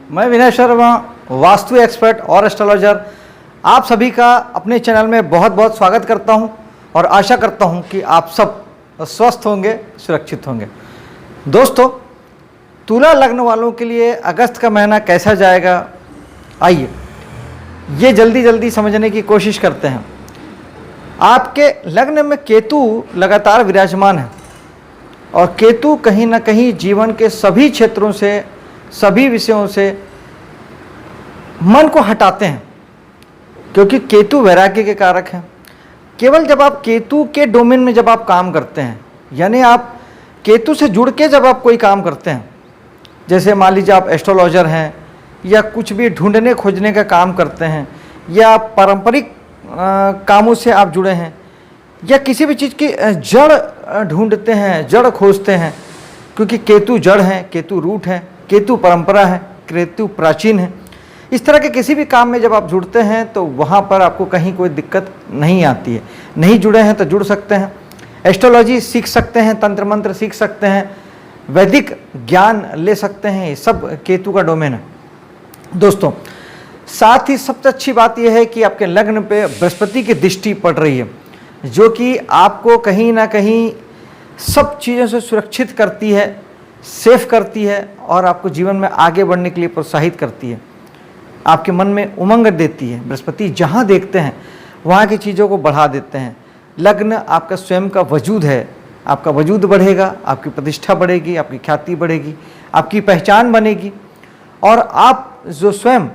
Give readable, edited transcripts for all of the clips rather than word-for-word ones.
मैं विनय शर्मा, वास्तु एक्सपर्ट और एस्ट्रोलॉजर, आप सभी का अपने चैनल में बहुत बहुत स्वागत करता हूं और आशा करता हूं कि आप सब स्वस्थ होंगे, सुरक्षित होंगे। दोस्तों, तुला लग्न वालों के लिए अगस्त का महीना कैसा जाएगा, आइए ये जल्दी समझने की कोशिश करते हैं। आपके लग्न में केतु लगातार विराजमान है और केतु कहीं ना कहीं जीवन के सभी क्षेत्रों से, सभी विषयों से मन को हटाते हैं, क्योंकि केतु वैराग्य के कारक हैं। केवल जब आप केतु के डोमेन में जब आप काम करते हैं, यानी आप केतु से जुड़ के जब आप कोई काम करते हैं, जैसे मान लीजिए आप एस्ट्रोलॉजर हैं या कुछ भी ढूंढने खोजने का काम करते हैं, या आप पारंपरिक कामों से आप जुड़े हैं, या किसी भी चीज़ की जड़ ढूंढते हैं, जड़ खोजते हैं, क्योंकि केतु जड़ है, केतु रूट है, केतु परंपरा है, केतु प्राचीन है। इस तरह के किसी भी काम में जब आप जुड़ते हैं तो वहाँ पर आपको कहीं कोई दिक्कत नहीं आती है। नहीं जुड़े हैं तो जुड़ सकते हैं, एस्ट्रोलॉजी सीख सकते हैं, तंत्र मंत्र सीख सकते हैं, वैदिक ज्ञान ले सकते हैं, ये सब केतु का डोमेन है। दोस्तों, साथ ही सबसे अच्छी बात यह है कि आपके लग्न पे बृहस्पति की दृष्टि पड़ रही है, जो कि आपको कहीं ना कहीं सब चीज़ों से सुरक्षित करती है, सेफ करती है और आपको जीवन में आगे बढ़ने के लिए प्रोत्साहित करती है, आपके मन में उमंग देती है। बृहस्पति जहाँ देखते हैं वहाँ की चीज़ों को बढ़ा देते हैं। लग्न आपका स्वयं का वजूद है, आपका वजूद बढ़ेगा, आपकी प्रतिष्ठा बढ़ेगी, आपकी ख्याति बढ़ेगी, आपकी पहचान बनेगी। और आप जो स्वयं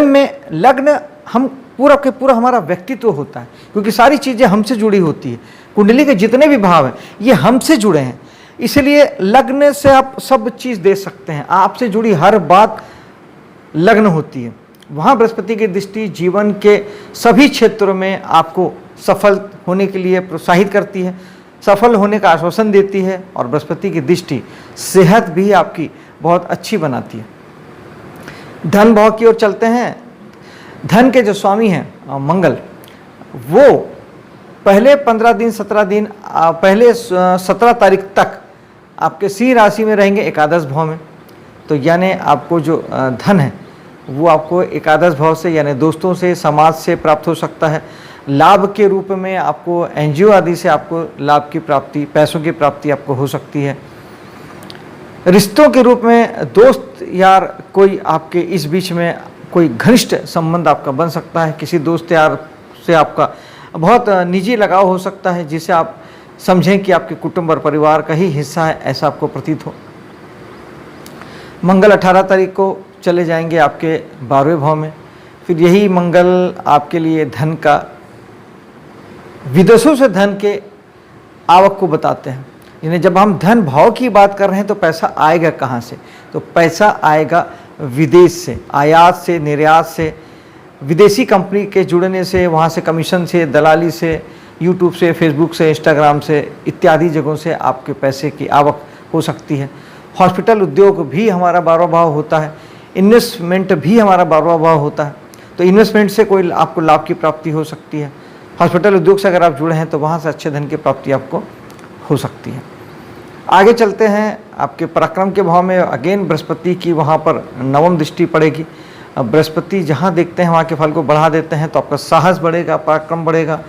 में लग्न हम पूरा के पूरा हमारा व्यक्तित्व होता है, क्योंकि सारी चीज़ें हमसे जुड़ी होती है। कुंडली के जितने भी भाव हैं ये हमसे जुड़े हैं, इसलिए लग्न से आप सब चीज़ दे सकते हैं। आपसे जुड़ी हर बात लग्न होती है। वहाँ बृहस्पति की दृष्टि जीवन के सभी क्षेत्रों में आपको सफल होने के लिए प्रोत्साहित करती है, सफल होने का आश्वासन देती है। और बृहस्पति की दृष्टि सेहत भी आपकी बहुत अच्छी बनाती है। धन भाव की ओर चलते हैं। धन के जो स्वामी हैं मंगल, वो पहले 15 दिन 17 दिन पहले 17 तारीख तक आपके सिंह राशि में रहेंगे, एकादश भाव में। तो यानी आपको जो धन है वो आपको एकादश भाव से, यानी दोस्तों से, समाज से प्राप्त हो सकता है। लाभ के रूप में आपको एनजीओ आदि से आपको लाभ की प्राप्ति, पैसों की प्राप्ति आपको हो सकती है। रिश्तों के रूप में दोस्त यार कोई आपके इस बीच में कोई घनिष्ठ संबंध आपका बन सकता है। किसी दोस्त यार से आपका बहुत निजी लगाव हो सकता है, जिसे आप समझें कि आपके कुटुंब और परिवार का ही हिस्सा है, ऐसा आपको प्रतीत हो। मंगल 18 तारीख को चले जाएंगे आपके 12वें भाव में। फिर यही मंगल आपके लिए धन का, विदेशों से धन के आवक को बताते हैं। यानी जब हम धन भाव की बात कर रहे हैं तो पैसा आएगा कहाँ से? तो पैसा आएगा विदेश से, आयात से, निर्यात से, विदेशी कंपनी के जुड़ने से, वहाँ से कमीशन से, दलाली से, यूट्यूब से, फेसबुक से, इंस्टाग्राम से इत्यादि जगहों से आपके पैसे की आवक हो सकती है। हॉस्पिटल उद्योग भी हमारा 12वां भाव होता है, इन्वेस्टमेंट भी हमारा 12वां भाव होता है। तो इन्वेस्टमेंट से कोई आपको लाभ की प्राप्ति हो सकती है। हॉस्पिटल उद्योग से अगर आप जुड़े हैं तो वहाँ से अच्छे धन की प्राप्ति आपको हो सकती है। आगे चलते हैं आपके पराक्रम के भाव में। अगेन बृहस्पति की वहाँ पर 9वीं दृष्टि पड़ेगी। अब बृहस्पति जहाँ देखते हैं वहाँ के फल को बढ़ा देते हैं, तो आपका साहस बढ़ेगा, पराक्रम बढ़ेगा।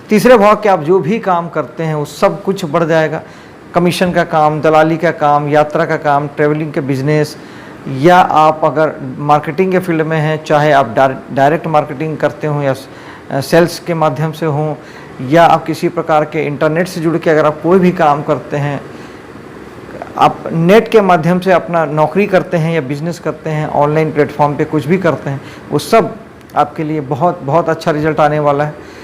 तीसरे भाव के आप जो भी काम करते हैं वो सब कुछ बढ़ जाएगा। कमीशन का काम, दलाली का काम, यात्रा का काम, ट्रेवलिंग के बिजनेस, या आप अगर मार्केटिंग के फील्ड में हैं, चाहे आप डायरेक्ट मार्केटिंग करते हो या सेल्स के माध्यम से हों, या आप किसी प्रकार के इंटरनेट से जुड़ के अगर आप कोई भी काम करते हैं, आप नेट के माध्यम से अपना नौकरी करते हैं या बिजनेस करते हैं, ऑनलाइन प्लेटफॉर्म पे कुछ भी करते हैं, वो सब आपके लिए बहुत बहुत अच्छा रिजल्ट आने वाला है।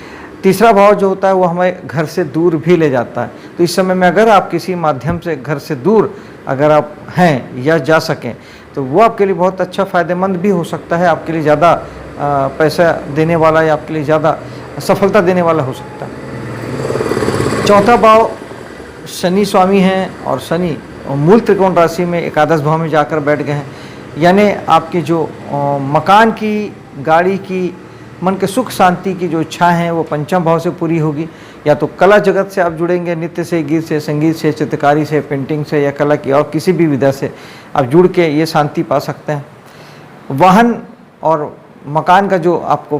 तीसरा भाव जो होता है वो हमें घर से दूर भी ले जाता है। तो इस समय में अगर आप किसी माध्यम से घर से दूर अगर आप हैं या जा सकें तो वो आपके लिए बहुत अच्छा फ़ायदेमंद भी हो सकता है, आपके लिए ज़्यादा पैसा देने वाला या आपके लिए ज़्यादा सफलता देने वाला हो सकता है। चौथा भाव शनि स्वामी हैं और शनि मूल त्रिकोण राशि में एकादश भाव में जाकर बैठ गए हैं। यानी आपके जो मकान की, गाड़ी की, मन के सुख शांति की जो इच्छा है वो पंचम भाव से पूरी होगी। या तो कला जगत से आप जुड़ेंगे, नृत्य से, गीत से, संगीत से, चित्रकारी से, पेंटिंग से, या कला की और किसी भी विधा से आप जुड़ के ये शांति पा सकते हैं। वाहन और मकान का जो आपको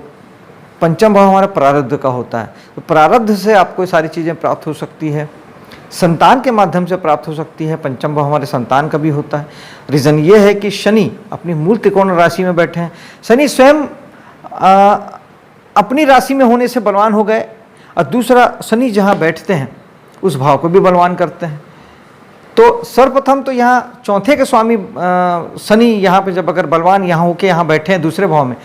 पंचम भाव हमारा प्रारब्ध का होता है, तो प्रारब्ध से आपको सारी चीज़ें प्राप्त हो सकती है, संतान के माध्यम से प्राप्त हो सकती है। पंचम भाव हमारे संतान का भी होता है। रीज़न ये है कि शनि अपनी मूल त्रिकोण राशि में बैठे हैं। शनि स्वयं अपनी राशि में होने से बलवान हो गए, और दूसरा शनि जहाँ बैठते हैं उस भाव को भी बलवान करते हैं। तो सर्वप्रथम तो यहाँ चौथे के स्वामी शनि यहाँ पे जब अगर बलवान यहाँ होके यहाँ बैठे हैं दूसरे भाव में,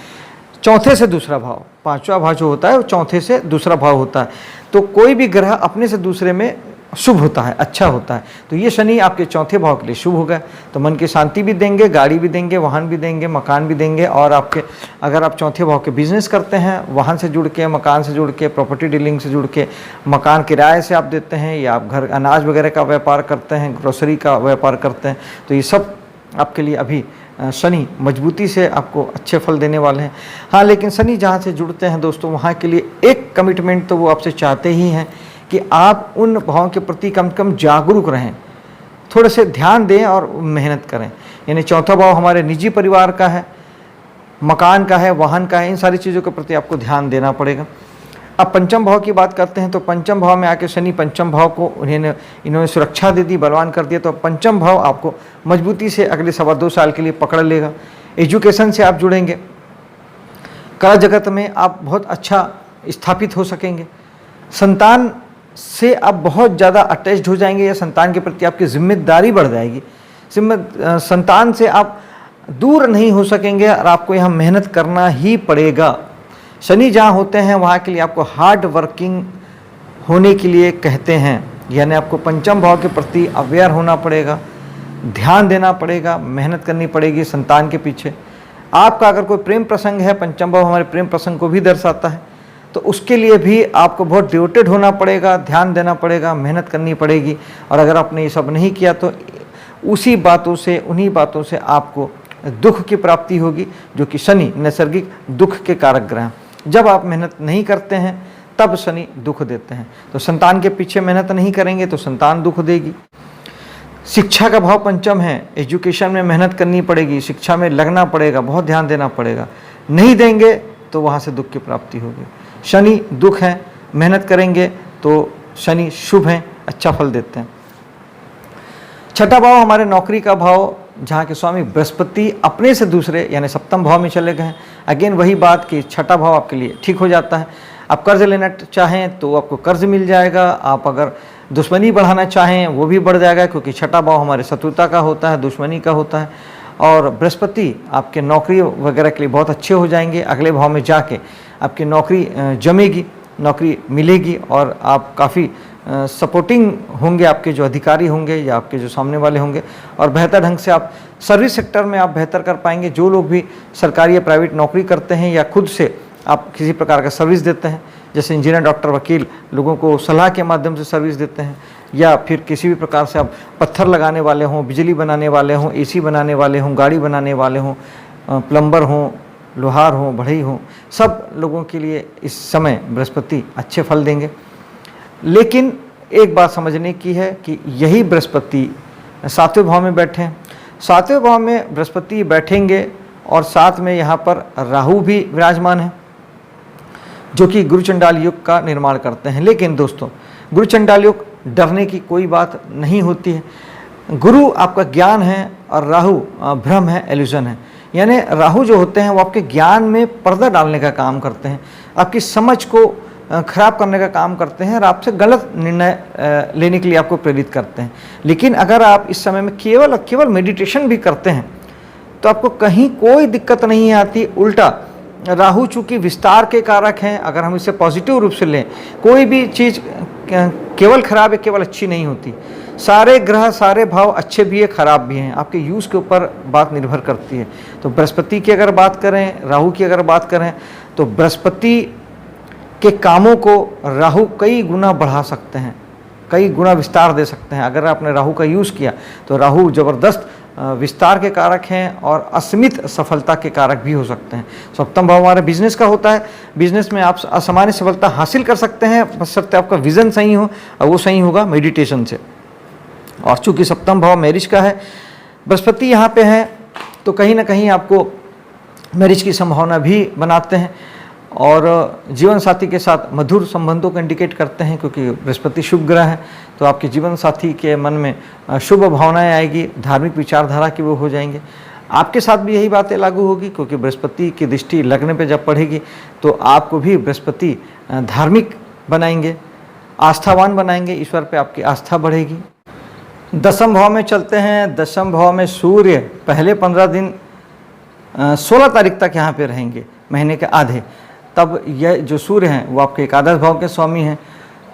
चौथे से दूसरा भाव, पांचवा भाव जो होता है वो चौथे से दूसरा भाव होता है। तो कोई भी ग्रह अपने से दूसरे में शुभ होता है, अच्छा होता है। तो ये शनि आपके चौथे भाव के लिए शुभ हो गया, तो मन की शांति भी देंगे, गाड़ी भी देंगे, वाहन भी देंगे, मकान भी देंगे। और आपके अगर आप चौथे भाव के बिजनेस करते हैं, वाहन से जुड़ के, मकान से जुड़ के, प्रॉपर्टी डीलिंग से जुड़ के, मकान किराए से आप देते हैं, या आप घर अनाज वगैरह का व्यापार करते हैं, ग्रोसरी का व्यापार करते हैं, तो ये सब आपके लिए अभी शनि मजबूती से आपको अच्छे फल देने वाले हैं। हाँ, लेकिन शनि जहाँ से जुड़ते हैं दोस्तों, वहाँ के लिए एक कमिटमेंट तो वो आपसे चाहते ही हैं कि आप उन भावों के प्रति कम से कम जागरूक रहें, थोड़े से ध्यान दें और मेहनत करें। यानी चौथा भाव हमारे निजी परिवार का है, मकान का है, वाहन का है, इन सारी चीज़ों के प्रति आपको ध्यान देना पड़ेगा। अब पंचम भाव की बात करते हैं, तो पंचम भाव में आके शनि पंचम भाव को इन्होंने सुरक्षा दे दी, बलवान कर दिया। तो पंचम भाव आपको मजबूती से अगले 2.25 साल के लिए पकड़ लेगा। एजुकेशन से आप जुड़ेंगे, कला जगत में आप बहुत अच्छा स्थापित हो सकेंगे, संतान से आप बहुत ज़्यादा अटैच्ड हो जाएंगे, या संतान के प्रति आपकी जिम्मेदारी बढ़ जाएगी। संतान से आप दूर नहीं हो सकेंगे, और आपको यहाँ मेहनत करना ही पड़ेगा। शनि जहाँ होते हैं वहाँ के लिए आपको हार्ड वर्किंग होने के लिए कहते हैं, यानी आपको पंचम भाव के प्रति अवेयर होना पड़ेगा, ध्यान देना पड़ेगा, मेहनत करनी पड़ेगी संतान के पीछे। आपका अगर कोई प्रेम प्रसंग है, पंचम भाव हमारे प्रेम प्रसंग को भी दर्शाता है, तो उसके लिए भी आपको बहुत डिवोटेड होना पड़ेगा, ध्यान देना पड़ेगा, मेहनत करनी पड़ेगी। और अगर आपने ये सब नहीं किया तो उन्हीं बातों से आपको दुख की प्राप्ति होगी, जो कि शनि नैसर्गिक दुख के कारक ग्रह हैं। जब आप मेहनत नहीं करते हैं तब शनि दुख देते हैं। तो संतान के पीछे मेहनत नहीं करेंगे तो संतान दुख देगी। शिक्षा का भाव पंचम है, एजुकेशन में मेहनत करनी पड़ेगी, शिक्षा में लगना पड़ेगा, बहुत ध्यान देना पड़ेगा। नहीं देंगे तो वहाँ से दुख की प्राप्ति होगी। शनि दुख है, मेहनत करेंगे तो शनि शुभ हैं, अच्छा फल देते हैं। छठा भाव हमारे नौकरी का भाव, जहाँ के स्वामी बृहस्पति अपने से दूसरे यानी सप्तम भाव में चले गए हैं। अगेन वही बात कि छठा भाव आपके लिए ठीक हो जाता है। आप कर्ज लेना चाहें तो आपको कर्ज मिल जाएगा, आप अगर दुश्मनी बढ़ाना चाहें वो भी बढ़ जाएगा, क्योंकि छठा भाव हमारे शत्रुता का होता है, दुश्मनी का होता है। और बृहस्पति आपके नौकरी वगैरह के लिए बहुत अच्छे हो जाएंगे। अगले भाव में जाके आपकी नौकरी जमेगी, नौकरी मिलेगी, और आप काफ़ी सपोर्टिंग होंगे, आपके जो अधिकारी होंगे या आपके जो सामने वाले होंगे, और बेहतर ढंग से आप सर्विस सेक्टर में आप बेहतर कर पाएंगे। जो लोग भी सरकारी या प्राइवेट नौकरी करते हैं या खुद से आप किसी प्रकार का सर्विस देते हैं, जैसे इंजीनियर, डॉक्टर, वकील, लोगों को सलाह के माध्यम से सर्विस देते हैं, या फिर किसी भी प्रकार से आप पत्थर लगाने वाले हों, बिजली बनाने वाले हों, एसी बनाने वाले हों, गाड़ी बनाने वाले हों, प्लम्बर हों, लोहार हों, बढ़ई हों, सब लोगों के लिए इस समय बृहस्पति अच्छे फल देंगे। लेकिन एक बात समझने की है कि यही बृहस्पति 7वें भाव में बैठे हैं। 7वें भाव में बृहस्पति बैठेंगे और साथ में यहाँ पर राहु भी विराजमान है, जो कि गुरु चंडाल युग का निर्माण करते हैं। लेकिन दोस्तों, गुरु चंडाल युग डरने की कोई बात नहीं होती है। गुरु आपका ज्ञान है और राहु भ्रम है, एल्यूजन है। यानी राहु जो होते हैं वो आपके ज्ञान में पर्दा डालने का काम करते हैं, आपकी समझ को खराब करने का काम करते हैं और आपसे गलत निर्णय लेने के लिए आपको प्रेरित करते हैं। लेकिन अगर आप इस समय में केवल मेडिटेशन भी करते हैं तो आपको कहीं कोई दिक्कत नहीं आती। उल्टा राहु चूँकि विस्तार के कारक हैं, अगर हम इसे पॉजिटिव रूप से लें, कोई भी चीज़ केवल खराब है, केवल अच्छी नहीं होती। सारे ग्रह, सारे भाव अच्छे भी है, खराब भी हैं, आपके यूज़ के ऊपर बात निर्भर करती है। तो बृहस्पति की अगर बात करें, राहु की अगर बात करें, तो बृहस्पति के कामों को राहु कई गुना बढ़ा सकते हैं, कई गुना विस्तार दे सकते हैं। अगर आपने राहु का यूज़ किया तो राहु ज़बरदस्त विस्तार के कारक हैं और असीमित सफलता के कारक भी हो सकते हैं। सप्तम भाव हमारे बिजनेस का होता है। बिजनेस में आप असामान्य सफलता हासिल कर सकते हैं, बशर्ते आपका विज़न सही हो, और वो सही होगा मेडिटेशन से। और चूँकि सप्तम भाव मैरिज का है, बृहस्पति यहाँ पे हैं तो कहीं ना कहीं आपको मैरिज की संभावना भी बनाते हैं और जीवन साथी के साथ मधुर संबंधों को इंडिकेट करते हैं, क्योंकि बृहस्पति शुभ ग्रह है तो आपके जीवन साथी के मन में शुभ भावनाएं आएगी, धार्मिक विचारधारा की वो हो जाएंगे। आपके साथ भी यही बातें लागू होगी, क्योंकि बृहस्पति की दृष्टि लग्न पे जब पड़ेगी तो आपको भी बृहस्पति धार्मिक बनाएंगे, आस्थावान बनाएंगे, ईश्वर पे आपकी आस्था बढ़ेगी। दसम भाव में चलते हैं। दसम भाव में सूर्य पहले 15 दिन 16 तारीख तक यहाँ पे रहेंगे, महीने के आधे। तब यह जो सूर्य हैं वो आपके एकादश भाव के स्वामी हैं,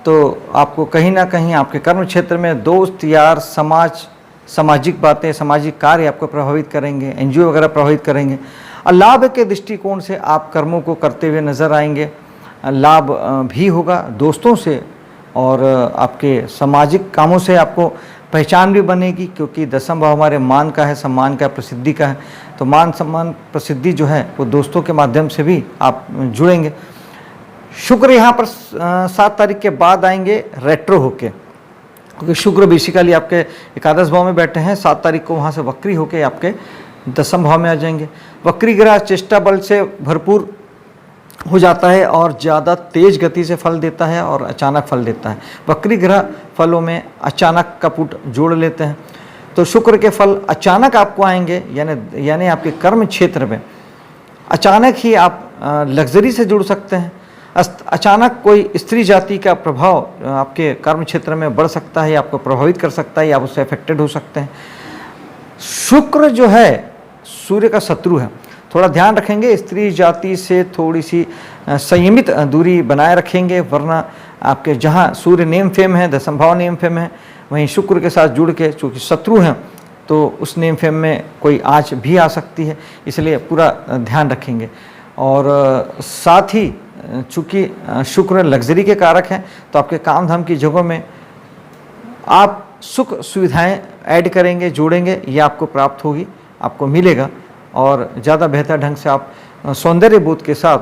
तो आपको कहीं ना कहीं आपके कर्म क्षेत्र में दोस्त यार, समाज, सामाजिक बातें, सामाजिक कार्य आपको प्रभावित करेंगे, एनजीओ वगैरह प्रभावित करेंगे। और लाभ के दृष्टिकोण से आप कर्मों को करते हुए नजर आएंगे। लाभ भी होगा दोस्तों से और आपके सामाजिक कामों से आपको पहचान भी बनेगी, क्योंकि दसम भाव हमारे मान का है, सम्मान का, प्रसिद्धि का है। तो मान सम्मान प्रसिद्धि जो है वो दोस्तों के माध्यम से भी आप जुड़ेंगे। शुक्र यहाँ पर 7 तारीख के बाद आएंगे रेट्रो होके, क्योंकि शुक्र बेसिकली आपके एकादश भाव में बैठे हैं। 7 तारीख को वहाँ से वक्री होके आपके दसम भाव में आ जाएंगे। वक्री ग्रह चेष्टा बल से भरपूर हो जाता है और ज़्यादा तेज गति से फल देता है और अचानक फल देता है। वक्री ग्रह फलों में अचानक का पुट जोड़ लेते हैं, तो शुक्र के फल अचानक आपको आएंगे, यानी आपके कर्म क्षेत्र में अचानक ही आप लग्जरी से जुड़ सकते हैं। अचानक कोई स्त्री जाति का प्रभाव आपके कर्म क्षेत्र में बढ़ सकता है, आपको प्रभावित कर सकता है, या आप उससे अफेक्टेड हो सकते हैं। शुक्र जो है सूर्य का शत्रु है, थोड़ा ध्यान रखेंगे, स्त्री जाति से थोड़ी सी संयमित दूरी बनाए रखेंगे, वरना आपके जहाँ सूर्य नेम फेम है, दसम भाव नेम फेम है, वहीं शुक्र के साथ जुड़ के चूँकि शत्रु हैं तो उस नेम फेम में कोई आँच भी आ सकती है, इसलिए पूरा ध्यान रखेंगे। और साथ ही चूँकि शुक्र लग्जरी के कारक हैं तो आपके काम धाम की जगहों में आप सुख सुविधाएं ऐड करेंगे, जोड़ेंगे, ये आपको प्राप्त होगी, आपको मिलेगा और ज़्यादा बेहतर ढंग से आप सौंदर्य बोध के साथ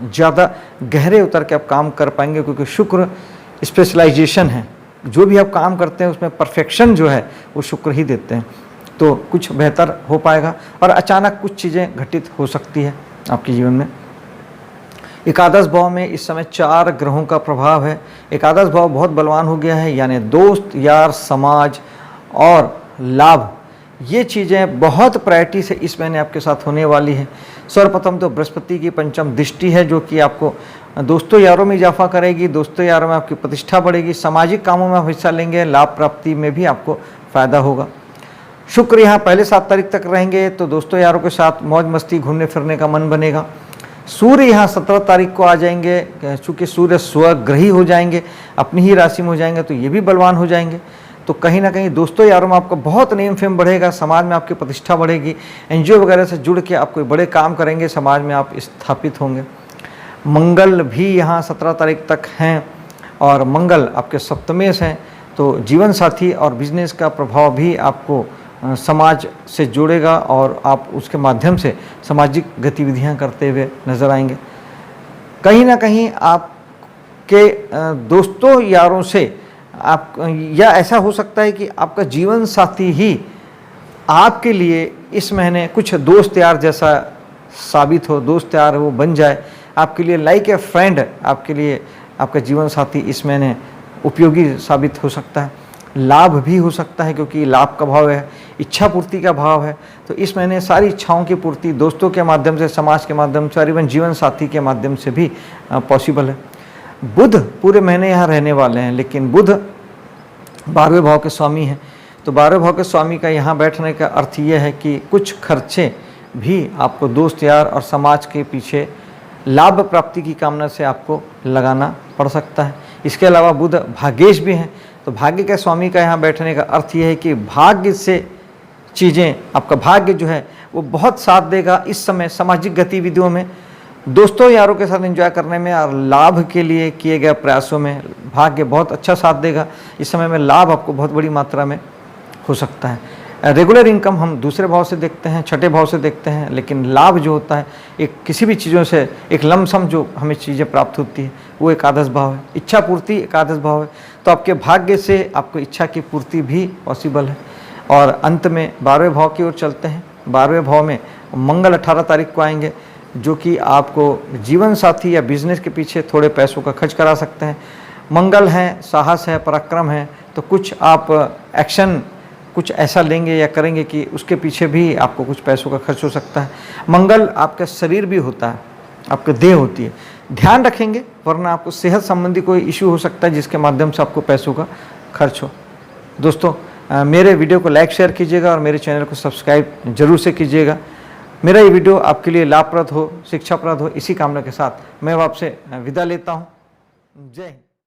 ज़्यादा गहरे उतर के आप काम कर पाएंगे, क्योंकि शुक्र स्पेशलाइजेशन है। जो भी आप काम करते हैं उसमें परफेक्शन जो है वो शुक्र ही देते हैं, तो कुछ बेहतर हो पाएगा। और अचानक कुछ चीज़ें घटित हो सकती है आपके जीवन में। एकादश भाव में इस समय 4 ग्रहों का प्रभाव है। एकादश भाव बहुत बलवान हो गया है, यानी दोस्त यार, समाज और लाभ, ये चीज़ें बहुत प्रायोरिटी से इस महीने आपके साथ होने वाली है। सर्वप्रथम तो बृहस्पति की पंचम दृष्टि है, जो कि आपको दोस्तों यारों में इजाफा करेगी, दोस्तों यारों में आपकी प्रतिष्ठा बढ़ेगी, सामाजिक कामों में आप हिस्सा लेंगे, लाभ प्राप्ति में भी आपको फायदा होगा। शुक्र यहाँ पहले 7 तारीख तक रहेंगे तो दोस्तों यारों के साथ मौज मस्ती, घूमने फिरने का मन बनेगा। सूर्य यहाँ 17 तारीख को आ जाएंगे, चूँकि सूर्य स्वग्रही हो जाएंगे, अपनी ही राशि में हो जाएंगे, तो ये भी बलवान हो जाएंगे। तो कहीं ना कहीं दोस्तों यारों में आपका बहुत नेम फेम बढ़ेगा, समाज में आपकी प्रतिष्ठा बढ़ेगी, एनजीओ वगैरह से जुड़ के आप कोई बड़े काम करेंगे, समाज में आप स्थापित होंगे। मंगल भी यहाँ 17 तारीख तक हैं और मंगल आपके सप्तमेश हैं, तो जीवन साथी और बिजनेस का प्रभाव भी आपको समाज से जोड़ेगा और आप उसके माध्यम से सामाजिक गतिविधियाँ करते हुए नजर आएंगे। कहीं ना कहीं आपके दोस्तों यारों से आप, या ऐसा हो सकता है कि आपका जीवन साथी ही आपके लिए इस महीने कुछ दोस्त यार जैसा साबित हो, दोस्त यार वो बन जाए आपके लिए, लाइक ए फ्रेंड आपके लिए आपका जीवन साथी इस महीने उपयोगी साबित हो सकता है। लाभ भी हो सकता है, क्योंकि लाभ का भाव है, इच्छा पूर्ति का भाव है, तो इस महीने सारी इच्छाओं की पूर्ति दोस्तों के माध्यम से, समाज के माध्यम से और इवन जीवन साथी के माध्यम से भी पॉसिबल है। बुध पूरे महीने यहाँ रहने वाले हैं, लेकिन बुध 12वें भाव के स्वामी हैं, तो 12वें भाव के स्वामी का यहाँ बैठने का अर्थ ये है कि कुछ खर्चे भी आपको दोस्त यार और समाज के पीछे लाभ प्राप्ति की कामना से आपको लगाना पड़ सकता है। इसके अलावा बुध भाग्येश भी हैं, तो भाग्य के स्वामी का यहाँ बैठने का अर्थ ये है कि भाग्य से चीज़ें, आपका भाग्य जो है वो बहुत साथ देगा इस समय सामाजिक गतिविधियों में, दोस्तों यारों के साथ एंजॉय करने में और लाभ के लिए किए गए प्रयासों में भाग्य बहुत अच्छा साथ देगा। इस समय में लाभ आपको बहुत बड़ी मात्रा में हो सकता है। रेगुलर इनकम हम दूसरे भाव से देखते हैं, छठे भाव से देखते हैं, लेकिन लाभ जो होता है एक किसी भी चीज़ों से एक लमसम जो हमें चीज़ें प्राप्त होती है वो एकादश भाव है। इच्छा पूर्ति एकादश भाव है, तो आपके भाग्य से आपको इच्छा की पूर्ति भी पॉसिबल है। और अंत में 12वें भाव की ओर चलते हैं। 12वें भाव में मंगल 18 तारीख को आएंगे, जो कि आपको जीवन साथी या बिजनेस के पीछे थोड़े पैसों का खर्च करा सकते हैं। मंगल है, साहस है, पराक्रम है, तो कुछ आप एक्शन कुछ ऐसा लेंगे या करेंगे कि उसके पीछे भी आपको कुछ पैसों का खर्च हो सकता है। मंगल आपका शरीर भी होता है, आपकी देह होती है, ध्यान रखेंगे, वरना आपको सेहत संबंधी कोई इश्यू हो सकता है जिसके माध्यम से आपको पैसों का खर्च हो। दोस्तों, मेरे वीडियो को लाइक शेयर कीजिएगा और मेरे चैनल को सब्सक्राइब जरूर से कीजिएगा। मेरा ये वीडियो आपके लिए लाभप्रद हो, शिक्षाप्रद हो, इसी कामना के साथ मैं आपसे विदा लेता हूँ। जय हिंद।